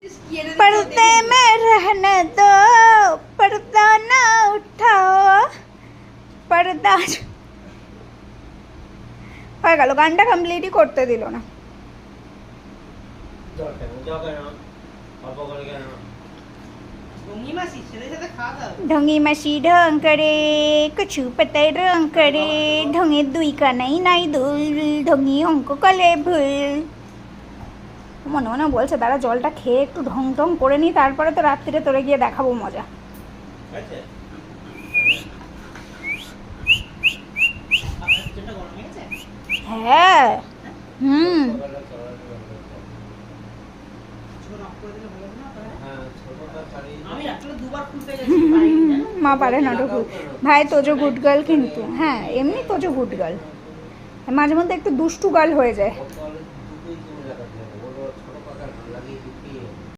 पर्दे में रहने दो, पर्दा ना उठाओ, पर्दा হয়ে গেল। গানটা কমপ্লিটই করতে দিল না। ढोंगी मसी ढंग करे कुछ पता रंग करे ढोंगे दुई का नहीं नहीं दुल ढोंगी অঙ্ক কলে ভুল। মনে মনে বলছে তারা জলটা খেয়ে একটু ঢং টং করে নি, তারপরে তো রাত্রিরে তোরে গিয়ে দেখাবো মজা। হ্যাঁ মা পারে না তো ভাই, তোজো গুড গার্ল কিন্তু, হ্যাঁ এমনি তোজো গুড গার্ল, মাঝে মধ্যে একটু দুষ্টু গার্ল হয়ে যায়।